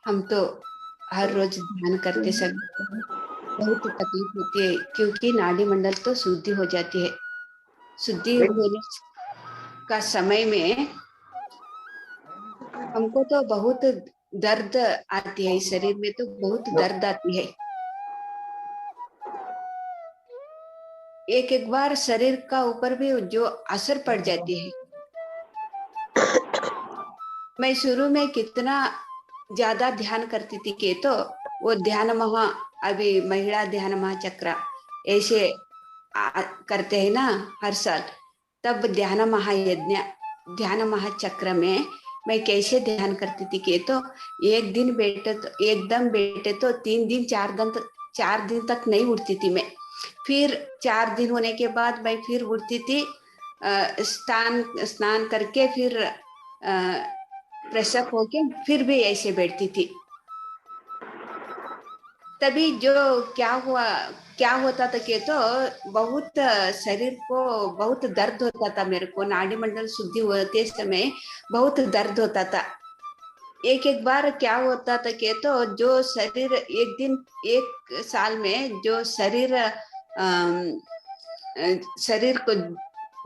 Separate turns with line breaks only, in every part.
हम तो हर रोज ध्यान करते समय बहुत तकलीफ होती है, क्योंकि नाड़ी मंडल तो शुद्धि हो जाती है। शुद्धि होने का समय में हमको तो बहुत दर्द आती है, शरीर में तो बहुत दर्द आती है। एक एक बार शरीर का ऊपर भी जो असर पड़ जाती है। मैं शुरू में कितना ज्यादा ध्यान करती थी कि तो वो ध्यान महा, अभी महिला ध्यान महाचक्र ऐसे करते हैं ना हर साल, तब ध्यान महायज्ञ, ध्यान महाचक्र में मैं कैसे ध्यान करती थी कि तो एक दिन बैठे तो एकदम बैठे तो 3 दिन 4 दिन तक, 4 दिन तक नहीं उठती थी मैं। फिर 4 दिन होने के बाद मैं फिर उठती थी, स्नान स्नान करके फिर फ्रेशअप होके फिर भी ऐसे बैठती थी। तभी जो क्या हुआ, क्या होता था कि तो बहुत शरीर को बहुत दर्द होता था, मेरे को नाड़ी मंडल शुद्धि होते समय बहुत दर्द होता था। एक एक बार क्या होता था कि तो जो शरीर एक दिन, एक साल में जो शरीर शरीर को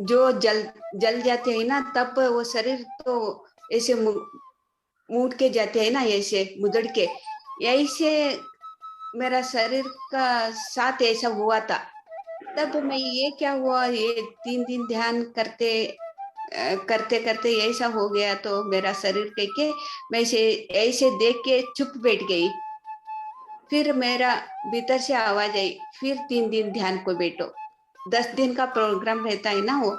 जो जल जल जाते हैं ना, तब वो शरीर तो ऐसे मूड के जाते हैं ना, ऐसे मुदड़ के, यही से मेरा शरीर का साथ ऐसा हुआ था। तब मैं ये क्या हुआ, ये 3 दिन ध्यान करते करते करते ऐसा हो गया, तो मेरा शरीर कह के मैं से ऐसे देख के चुप बैठ गई। फिर मेरा भीतर से आवाज आई, फिर 3 दिन ध्यान को बैठो। 10 दिन का प्रोग्राम रहता है ना वो,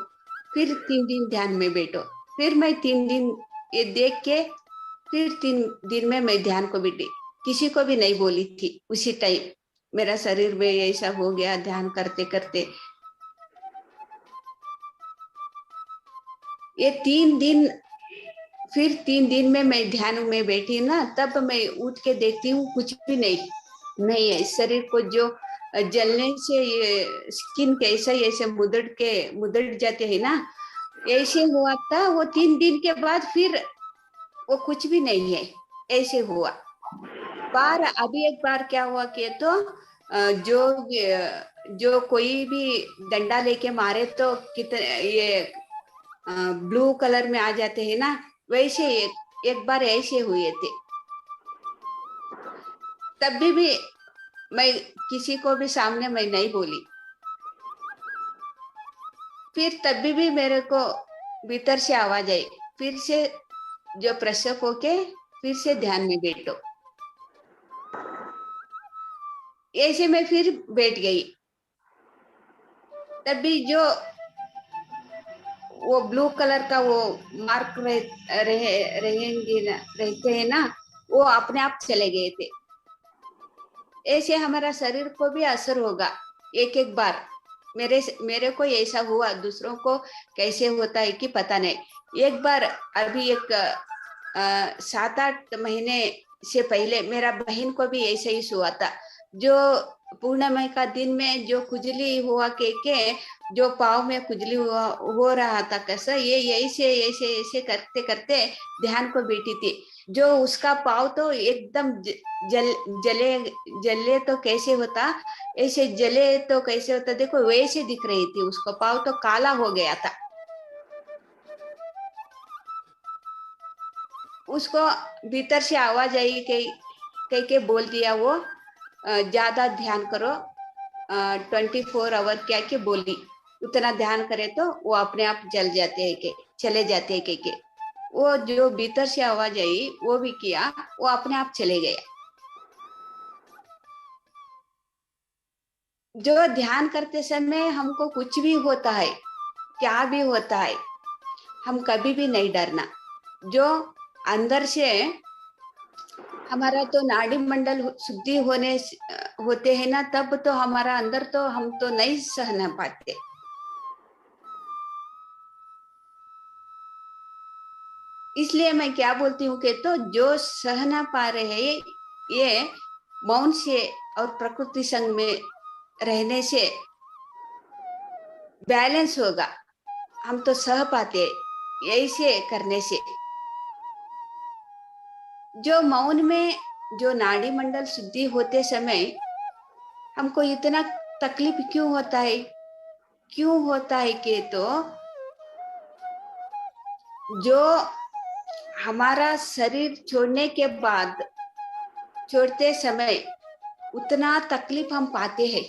फिर 3 दिन ध्यान में बैठो। फिर मैं 3 दिन ये देख के फिर 3 दिन में मैं ध्यान को बैठी। किसी को भी नहीं बोली थी उसी टाइम, मेरा शरीर में ऐसा हो गया ध्यान करते करते। ये 3 दिन, फिर 3 दिन में मैं ध्यान में बैठी ना, तब मैं उठ के देखती हूँ कुछ भी नहीं है शरीर को। जो जलने से ये स्किन कैसा ऐसे मुदड़ जाते हैं ना, ऐसे हुआ था वो। 3 दिन के बाद फिर वो कुछ भी नहीं है, ऐसे हुआ। बार अभी एक बार क्या हुआ कि तो जो कोई भी डंडा लेके मारे तो कितने ये ब्लू कलर में आ जाते हैं ना, वैसे एक बार ऐसे हुए थे। तब भी मैं किसी को भी सामने मैं नहीं बोली। फिर तभी भी मेरे को भीतर से आवाज आई, फिर से जो प्रसव होके फिर से ध्यान में बैठो। ऐसे मैं फिर बैठ गई। तभी जो वो ब्लू कलर का वो मार्क रहेंगे ना, रहते हैं ना, वो अपने आप चले गए थे। ऐसे हमारा शरीर को भी असर होगा एक एक बार। मेरे मेरे को ऐसा हुआ, दूसरों को कैसे होता है कि पता नहीं। एक बार अभी एक 7-8 महीने से पहले मेरा बहन को भी ऐसा ही हुआ था। जो पूर्णिमा का दिन में जो खुजली हुआ के जो पाँव में खुजली हुआ हो रहा था, कैसा ये ऐसे ऐसे ऐसे करते करते ध्यान को बैठी थी। जो उसका पाँव तो एकदम जल जले जले तो कैसे होता, ऐसे जले तो कैसे होता, देखो वैसे दिख रही थी। उसका पाँव तो काला हो गया था। उसको भीतर से आवाज आई, कह के बोल दिया वो, ज्यादा ध्यान करो, 24 आवर क्या के बोली, उतना ध्यान करे तो वो अपने आप जल जाते हैं के चले जाते हैं के वो जो भीतर से आवाज आई वो भी किया, वो अपने आप चले गया। जो ध्यान करते समय हमको कुछ भी होता है, क्या भी होता है, हम कभी भी नहीं डरना। जो अंदर से हमारा तो नाड़ी मंडल शुद्धि होते हैं ना, तब तो हमारा अंदर तो हम तो नहीं सहना पाते। इसलिए मैं क्या बोलती हूँ कि तो जो सह ना पा रहे हैं, ये मौन से और प्रकृति संग में रहने से बैलेंस होगा। हम तो सह पाते यही से करने से। जो मौन में जो नाड़ी मंडल शुद्धि होते समय हमको इतना तकलीफ क्यों होता है? क्यों होता है कि तो जो हमारा शरीर छोड़ने के बाद, छोड़ते समय उतना तकलीफ हम पाते हैं,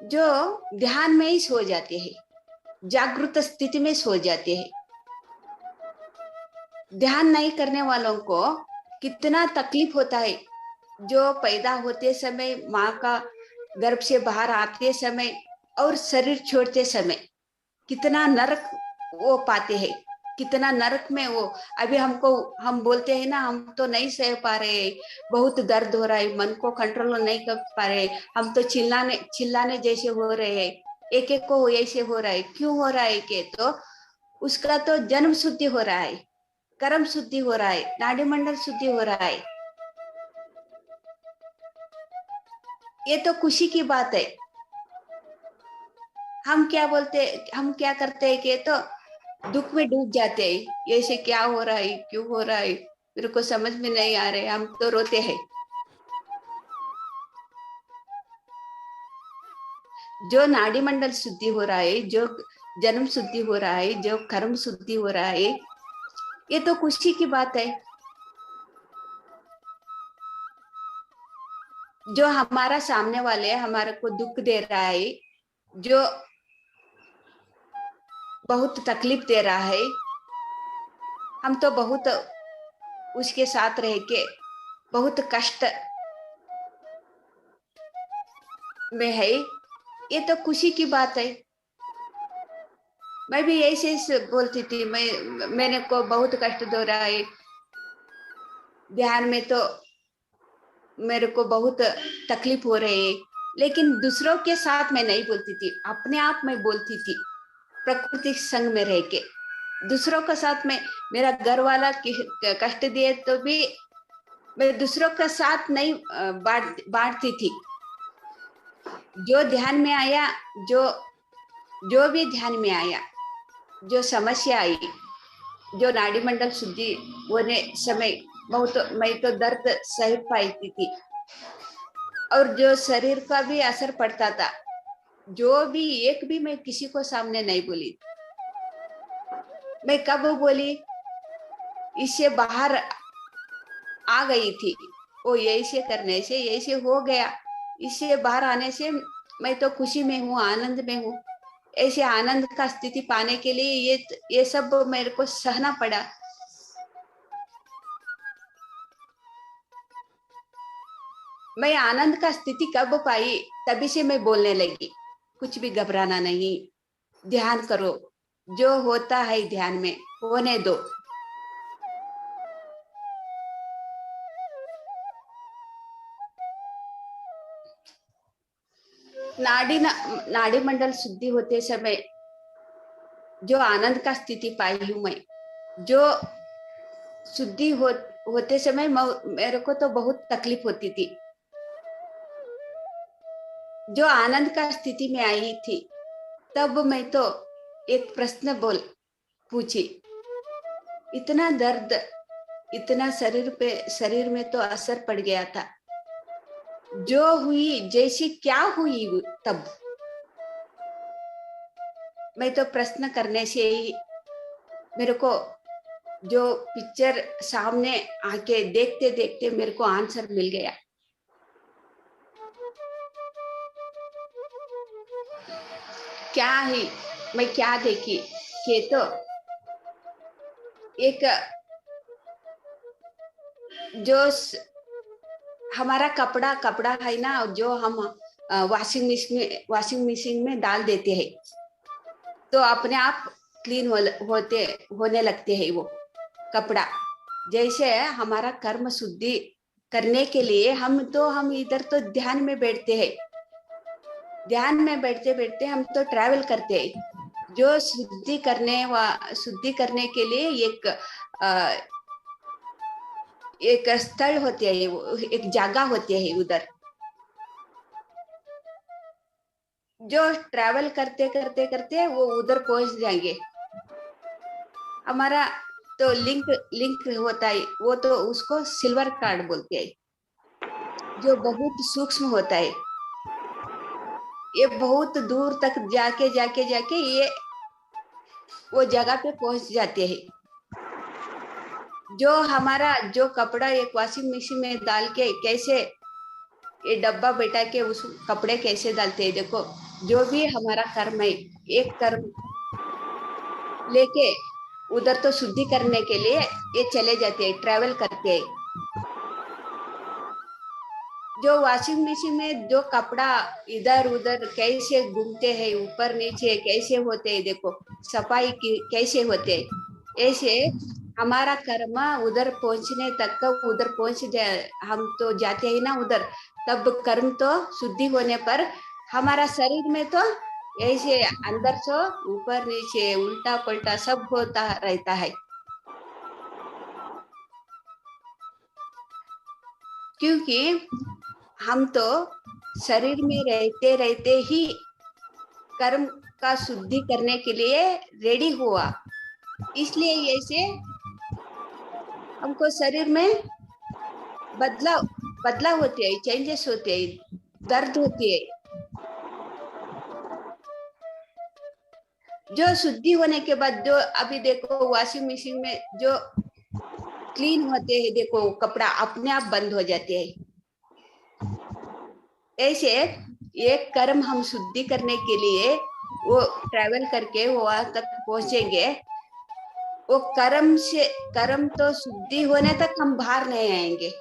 जो ध्यान में ही सो जाते हैं, जागृत स्थिति में सो जाते हैं। ध्यान नहीं करने वालों को कितना तकलीफ होता है, जो पैदा होते समय, माँ का गर्भ से बाहर आते समय और शरीर छोड़ते समय कितना नरक वो पाते हैं, कितना नरक में वो। अभी हमको, हम बोलते हैं ना, हम तो नहीं सह पा रहे, बहुत दर्द हो रहा है, मन को कंट्रोल नहीं कर पा रहे, हम तो चिल्लाने चिल्लाने जैसे हो रहे हैं, एक एक को ऐसे हो रहा है। क्यों हो रहा है? कि तो उसका तो जन्म शुद्धि हो रहा है, कर्म शुद्धि हो रहा है, नाड़ी मंडल शुद्धि हो रहा है। ये तो खुशी की बात है। हम क्या बोलते, हम क्या करते हैं कि तो दुख में डूब जाते हैं, ऐसे क्या हो रहा है, क्यों हो रहा है, मेरे को समझ में नहीं आ रहे, हम तो रोते हैं। जो नाड़ी मंडल शुद्धि हो रहा है, जो जन्म शुद्धि हो रहा है, जो कर्म शुद्धि हो रहा है, ये तो खुशी की बात है। जो हमारा सामने वाले हमारे को दुख दे रहा है, जो बहुत तकलीफ दे रहा है, हम तो बहुत उसके साथ रह के बहुत कष्ट में है। ये तो खुशी की बात है। मैं भी ऐसे बोलती थी, मैंने को बहुत कष्ट दे रहा है, ध्यान में तो मेरे को बहुत तकलीफ हो रही है, लेकिन दूसरों के साथ मैं नहीं बोलती थी, अपने आप में बोलती थी, प्रकृति संग में रह के। दूसरों के साथ में मेरा घर वाला कष्ट दिए तो भी मैं दूसरों का साथ नहीं बांटती थी। जो ध्यान में आया, जो जो भी ध्यान में आया, जो समस्या आई, जो नाड़ी मंडल शुद्धि होने समय मैं तो दर्द सह पाती थी, और जो शरीर का भी असर पड़ता था, जो भी एक भी मैं किसी को सामने नहीं बोली। मैं कब बोली, इससे बाहर आ गई थी, वो ऐसे करने से ऐसे हो गया, इससे बाहर आने से मैं तो खुशी में हूँ, आनंद में हूँ। ऐसे आनंद का स्थिति पाने के लिए ये सब मेरे को सहना पड़ा। मैं आनंद का स्थिति कब पाई, तभी से मैं बोलने लगी, कुछ भी घबराना नहीं, ध्यान करो, जो होता है ध्यान में होने दो। नाड़ी मंडल शुद्धि होते समय जो आनंद का स्थिति पाई हूं मैं, जो शुद्धि होते समय मेरे को तो बहुत तकलीफ होती थी, जो आनंद का स्थिति में आई थी, तब मैं तो एक प्रश्न बोल पूछी, इतना दर्द, इतना शरीर में तो असर पड़ गया था, जो हुई जैसी क्या हुई, तब मैं तो प्रश्न करने से ही मेरे को जो पिक्चर सामने आके देखते देखते मेरे को आंसर मिल गया। क्या ही मैं क्या देखी कि तो एक जो हमारा कपड़ा कपड़ा है ना, जो हम वॉशिंग मशीन में डाल देते हैं, तो अपने आप क्लीन होने लगते हैं वो कपड़ा। जैसे हमारा कर्म शुद्धि करने के लिए हम इधर तो ध्यान में बैठते हैं, ध्यान में बैठते बैठते हम तो ट्रैवल करते हैं। जो शुद्धि करने के लिए एक स्थल होते है, एक जगह होती है उधर, जो ट्रैवल करते करते करते वो उधर पहुंच जाएंगे। हमारा तो लिंक लिंक होता है, वो तो उसको सिल्वर कार्ड बोलते हैं, जो बहुत सूक्ष्म होता है। ये बहुत दूर तक जाके जाके जाके ये वो जगह पे पहुंच जाते हैं। जो हमारा जो कपड़ा एक वॉशिंग मशीन में डाल के कैसे ये डब्बा बैठा के उस कपड़े कैसे डालते हैं, देखो जो भी हमारा कर्म है, एक कर्म लेके उधर तो शुद्धि करने के लिए ये चले जाते हैं, ट्रैवल करते हैं। जो वॉशिंग मशीन में जो कपड़ा इधर उधर कैसे घूमते हैं, ऊपर नीचे कैसे होते हैं, देखो सफाई की कैसे होते हैं, ऐसे हमारा कर्म उधर पहुंचने तक का उधर पहुंच जाए, हम तो जाते हैं ना उधर, तब कर्म तो शुद्धि होने पर हमारा शरीर में तो ऐसे अंदर से ऊपर नीचे उल्टा पलटा सब होता रहता है। क्योंकि हम तो शरीर में रहते रहते ही कर्म का शुद्धि करने के लिए रेडी हुआ, इसलिए ऐसे हमको शरीर में बदलाव बदलाव होते हैं, चेंजेस होते हैं, दर्द होती है। जो शुद्धि होने के बाद जो अभी देखो वॉशिंग मशीन में जो क्लीन होते हैं, देखो कपड़ा अपने आप बंद हो जाते हैं। ऐसे एक कर्म हम शुद्धि करने के लिए वो ट्रैवल करके वो वहां तक पहुंचेंगे, वो कर्म तो शुद्धि होने तक हम बाहर नहीं आएंगे।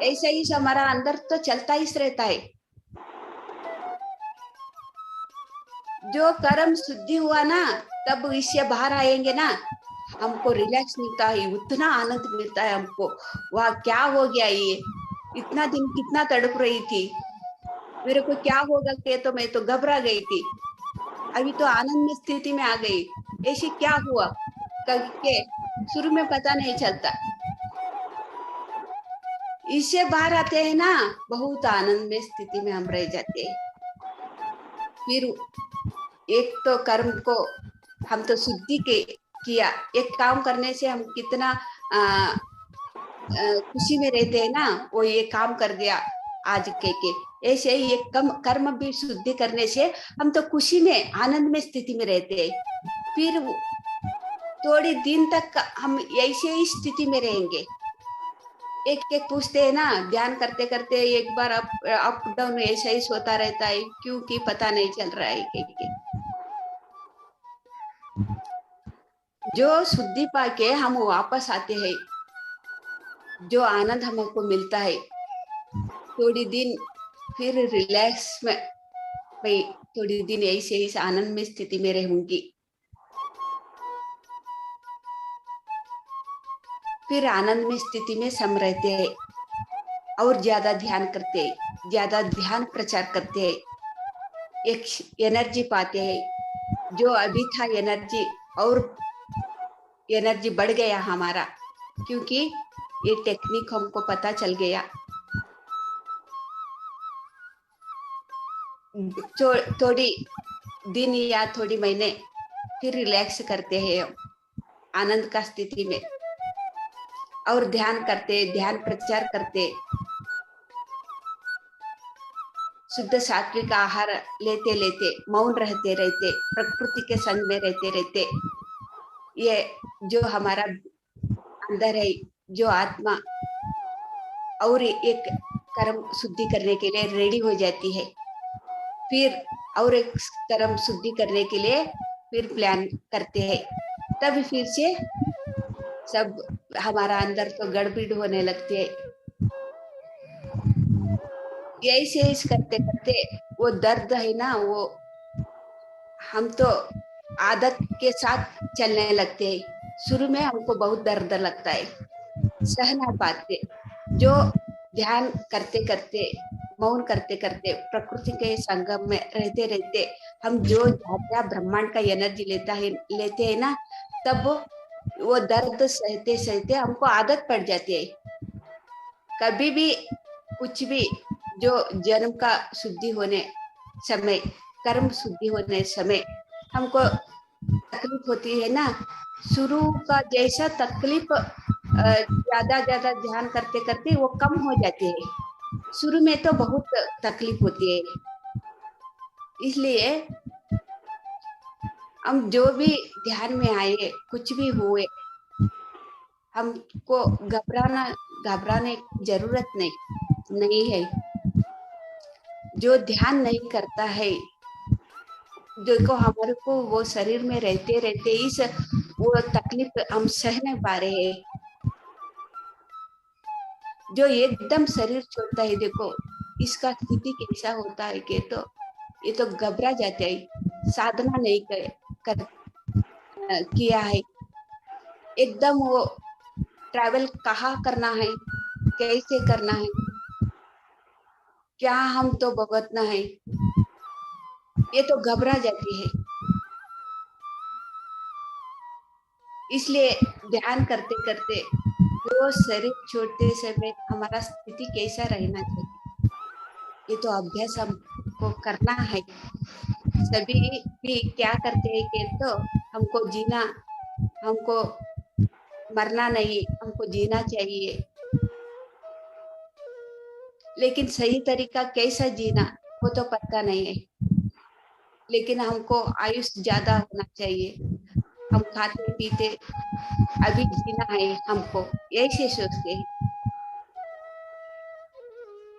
ऐसा ही हमारा अंदर तो चलता ही रहता है। जो कर्म शुद्धि हुआ ना, तब इससे बाहर आएंगे ना, हमको रिलैक्स मिलता है, उतना आनंद मिलता है हमको। वाह क्या हो गया, ये इतना दिन कितना तड़प रही थी, मेरे को क्या होगा के, तो मैं तो घबरा गई थी, अभी तो आनंद में स्थिति में आ गई, ऐसे क्या हुआ करके शुरू में पता नहीं चलता। इससे बाहर आते हैं ना, बहुत आनंद में स्थिति में हम रह जाते हैं। फिर एक तो कर्म को हम तो शुद्धि के किया, एक काम करने से हम कितना खुशी में रहते हैं ना, वो ये काम कर दिया आज के ऐसे ही एक कर्म भी शुद्धि करने से हम तो खुशी में आनंद में स्थिति में रहते हैं। फिर थोड़े दिन तक हम ऐसे ही स्थिति में रहेंगे। एक एक पूछते हैं ना, ध्यान करते करते एक बार अप डाउन ऐसा ही होता रहता है, क्योंकि पता नहीं चल रहा है के। जो शुद्धि पाके हम वापस आते हैं, जो आनंद हमको मिलता है, थोड़ी दिन फिर रिलैक्स में भाई, थोड़ी दिन ऐसे ही आनंद में स्थिति में रहूंगी, फिर आनंद में स्थिति में सम रहते हैं और ज्यादा ध्यान करते हैं, ज्यादा ध्यान प्रचार करते हैं, एक एनर्जी पाते हैं। जो अभी था एनर्जी और एनर्जी बढ़ गया हमारा, क्योंकि ये टेक्निक हमको पता चल गया। थोड़ी दिन या थोड़ी महीने फिर रिलैक्स करते हैं आनंद का स्थिति में, और ध्यान करते, ध्यान प्रचार करते, शुद्ध सात्विक आहार लेते लेते, मौन रहते रहते, प्रकृति के संग में रहते रहते, ये जो हमारा अंदर है, जो आत्मा और एक कर्म शुद्धि करने के लिए रेडी हो जाती है। फिर और एक कर्म शुद्धि करने के लिए फिर प्लान करते हैं, तब फिर से सब हमारा अंदर तो गड़बड़ होने लगती है। यही से इस करते करते वो दर्द है ना, वो हम तो आदत के साथ चलने लगते हैं। शुरू में हमको बहुत दर्द लगता है, सह ना पाते। जो ध्यान करते करते, मौन करते करते, प्रकृति के संगम में रहते रहते हम जो जाता ब्रह्मांड का एनर्जी लेते हैं ना, तब वो दर्द सहते सहते हमको आदत पड़ जाती है। कभी भी कुछ भी जो जन्म का शुद्धि होने समय, कर्म शुद्धि होने समय हमको तकलीफ होती है ना, शुरू का जैसा तकलीफ ज्यादा ज्यादा ध्यान करते करते वो कम हो जाती है। शुरू में तो बहुत तकलीफ होती है। इसलिए हम जो भी ध्यान में आए, कुछ भी हुए, हमको घबराने की जरूरत नहीं है। जो ध्यान नहीं करता है, देखो हमारे को वो शरीर में रहते रहते इस वो तकलीफ हम सह नहीं पा रहे हैं। जो एकदम शरीर छोड़ता है, देखो इसका स्थिति कैसा होता है कि तो ये तो घबरा जाते हैं। साधना नहीं किया है, एकदम वो ट्रैवल कहाँ करना है, कैसे करना है, क्या हम तो भुगतना है, ये तो घबरा जाती है। इसलिए ध्यान करते करते जो शरीर छोड़ते समय हमारा स्थिति कैसा रहना चाहिए, ये तो अभ्यास हमको करना है। सभी भी क्या करते हैं कि तो हमको जीना, हमको मरना नहीं, हमको जीना चाहिए। लेकिन सही तरीका कैसा जीना वो तो पता नहीं है। लेकिन हमको आयुष ज्यादा होना चाहिए, हम खाते पीते अभी जीना है हमको, ऐसे सोचते हैं।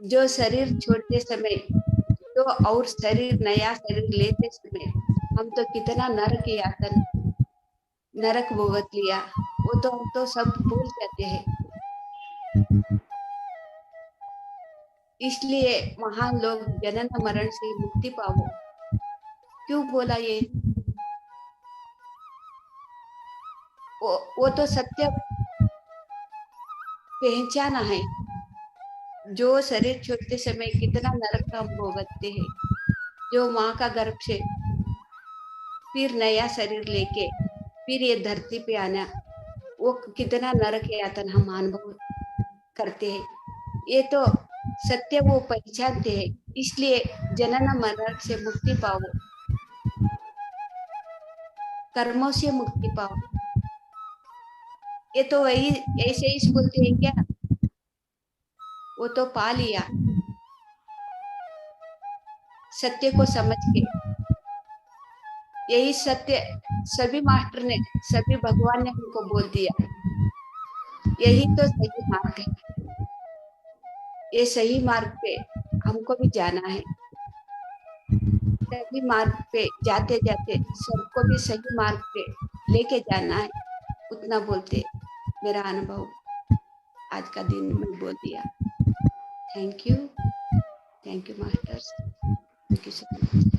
जो शरीर छोड़ते समय तो और शरीर नया शरीर लेते समय हम तो कितना नरक यातन नरक भुगत लिया, वो तो हम तो सब भूल जाते हैं। इसलिए महान लोग जनन मरण से मुक्ति पाओ क्यों बोला ये, वो तो सत्य पहचाना है। जो शरीर छोड़ते समय कितना नरक हम भोगते हैं, जो माँ का गर्भ से फिर नया शरीर लेके फिर ये धरती पे आना, वो कितना नरक यातन हम अनुभव करते हैं। ये तो सत्य वो पहचानते हैं। इसलिए जनन मरण से मुक्ति पाओ, कर्मों से मुक्ति पाओ। ये तो वही ऐसे ही बोलते हैं क्या, वो तो पा लिया सत्य को समझ के। यही सत्य सभी मास्टर ने, सभी भगवान ने हमको बोल दिया, यही तो सही मार्ग है। ये सही मार्ग पे हमको भी जाना है। सही मार्ग पे जाते जाते सबको भी सही मार्ग पे लेके जाना है, उतना बोलते मेरा अनुभव आज का दिन में बोल दिया। Thank you masters, thank you so much.